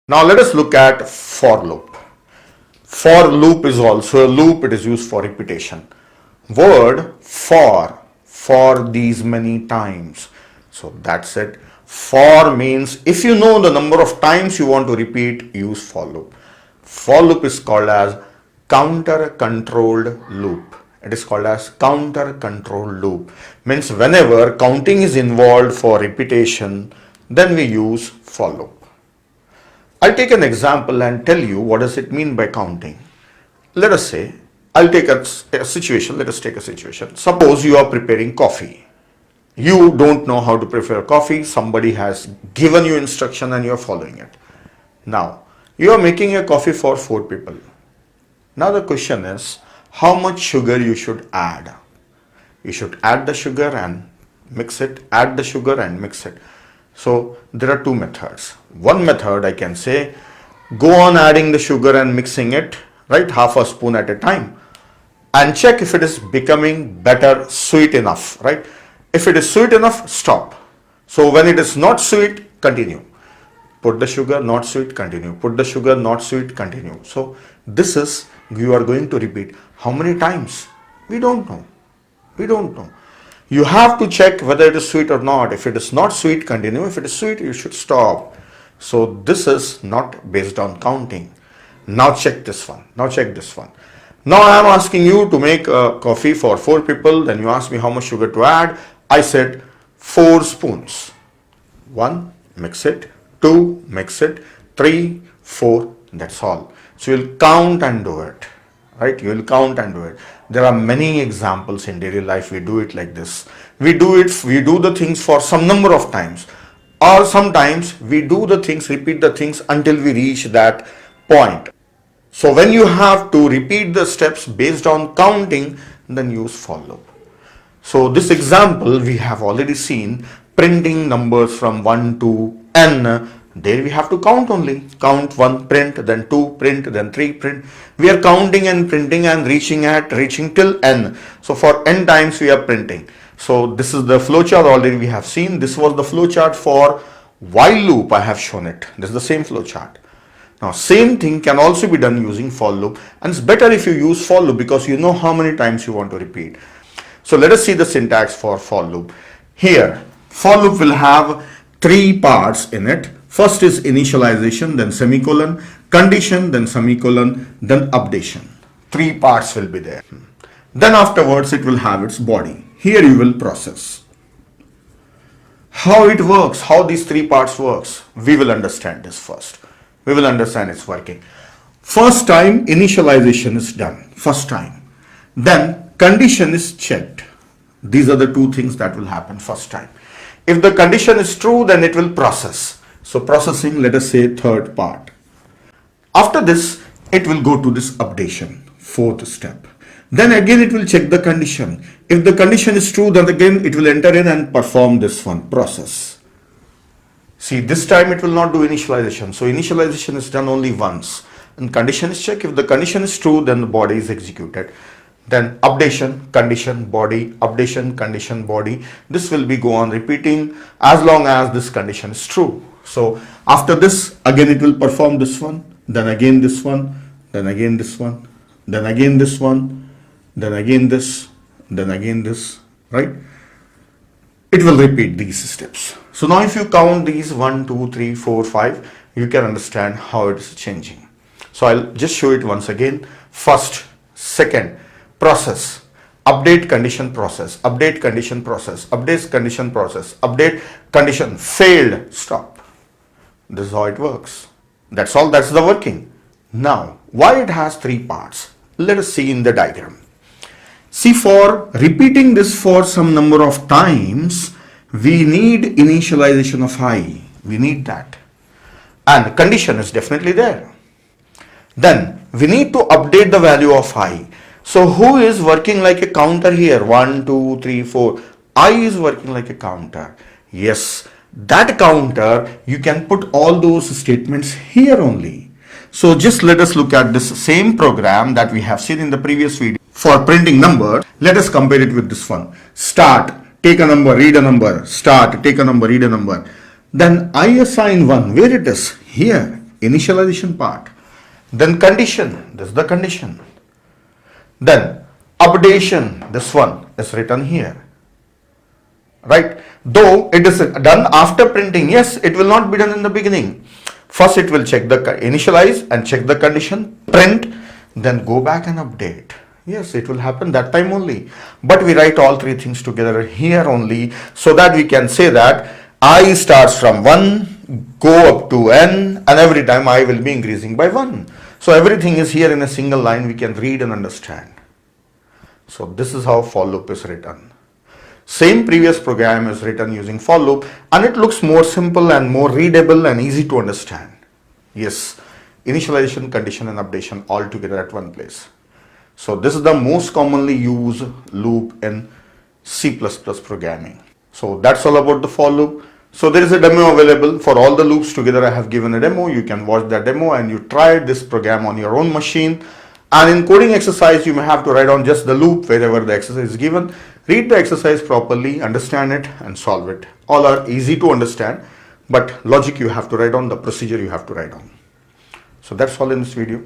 Now let us look at for loop. For loop is also a loop. It is used for repetition. Word for these many times. So that's it. For means if you know the number of times you want to repeat, use for loop. For loop is called as counter controlled loop. It is called as counter controlled loop. Means whenever counting is involved for repetition, then we use for loop. I'll take an example and tell you what does it mean by counting. Let us say, I'll take a situation. Let us take a situation. Suppose you are preparing coffee. You don't know how to prepare coffee. Somebody has given you instruction and you are following it. Now, you are making a coffee for 4 people. Now the question is, how much sugar you should add? You should add the sugar and mix it, add the sugar and mix it. So there are 2 methods. One method I can say, go on adding the sugar and mixing it, right, half a spoon at a time, and check if it is becoming better, sweet enough, right? If it is sweet enough, stop. So when it is not sweet, continue. Put the sugar, not sweet, continue. Put the sugar, not sweet, continue. So this is, you are going to repeat. How many times? We don't know. We don't know. You have to check whether it is sweet or not. If it is not sweet, continue. If it is sweet, you should stop. So this is not based on counting. Now check this one. Now check this one. Now I am asking you to make a coffee for 4 people. Then you ask me how much sugar to add. I said 4 spoons. 1, mix it. 2, mix it. 3, 4, that's all. So you'll count and do it. Right? You will count and do it. There are many examples in daily life. We do it like this. We do the things for some number of times. Or sometimes we do the things, repeat the things until we reach that point. So when you have to repeat the steps based on counting, then use for loop. So this example we have already seen, printing numbers from 1 to n. There we have to count only. Count 1, print, then 2, print, then 3, print. We are counting and printing and reaching till n. So for n times we are printing. So this is the flowchart already we have seen. This was the flowchart for while loop. I have shown it. This is the same flowchart. Now same thing can also be done using for loop, and it's better if you use for loop because you know how many times you want to repeat. So let us see the syntax for loop. Here, for loop will have 3 parts in it. First is initialization, then semicolon, condition, then semicolon, then updation. 3 parts will be there. Then afterwards it will have its body. Here you will process. How it works, how these 3 parts works, we will understand this first. We will understand its working. First time initialization is done. First time. Then condition is checked. These are the 2 things that will happen first time. If the condition is true, then it will process. So processing, let us say 3rd part. After this, it will go to this updation, 4th step. Then again it will check the condition. If the condition is true, then again it will enter in and perform this one, process. See, this time it will not do initialization. So initialization is done only once. And condition is checked. If the condition is true, then the body is executed. Then updation, condition, body, updation, condition, body. This will be go on repeating as long as this condition is true. So after this, again it will perform this one, then again this one, then again this one, then again this one, then again this, then again this, right? It will repeat these steps. So now if you count these 1, 2, 3, 4, 5, you can understand how it is changing. So I'll just show it once again. First, second, process, update condition process, update condition process, update condition process, update condition failed, stop. This is how it works. That's all, that's the working. Now, why it has 3 parts? Let us see in the diagram. See, for repeating this for some number of times, we need initialization of I. We need that. And condition is definitely there. Then we need to update the value of I. So who is working like a counter here? 1, 2, 3, 4. I is working like a counter. Yes, that counter, you can put all those statements here only. So just let us look at this same program that we have seen in the previous video. For printing number, let us compare it with this one. Start, take a number, read a number. Start, take a number, read a number. Then I assign 1. Where it is? Here. initialization part. Then condition, this is the condition. Then updation, this one is written here. Right? Though it is done after printing, yes, it will not be done in the beginning. First it will check the initialize and check the condition, print, then go back and update. Yes, it will happen that time only. But we write all three things together here only, so that we can say that I starts from 1, go up to n, and every time I will be increasing by 1. So everything is here in a single line, we can read and understand. So this is how for loop is written. Same previous program is written using for loop, and it looks more simple and more readable and easy to understand. Yes, initialization, condition and updation all together at one place. So this is the most commonly used loop in C++ programming. So that's all about the for loop. So there is a demo available for all the loops together. I have given a demo. You can watch that demo and you try this program on your own machine. And in coding exercise, you may have to write down just the loop wherever the exercise is given. Read the exercise properly, understand it and solve it. All are easy to understand, but logic you have to write down, the procedure you have to write down. So that's all in this video.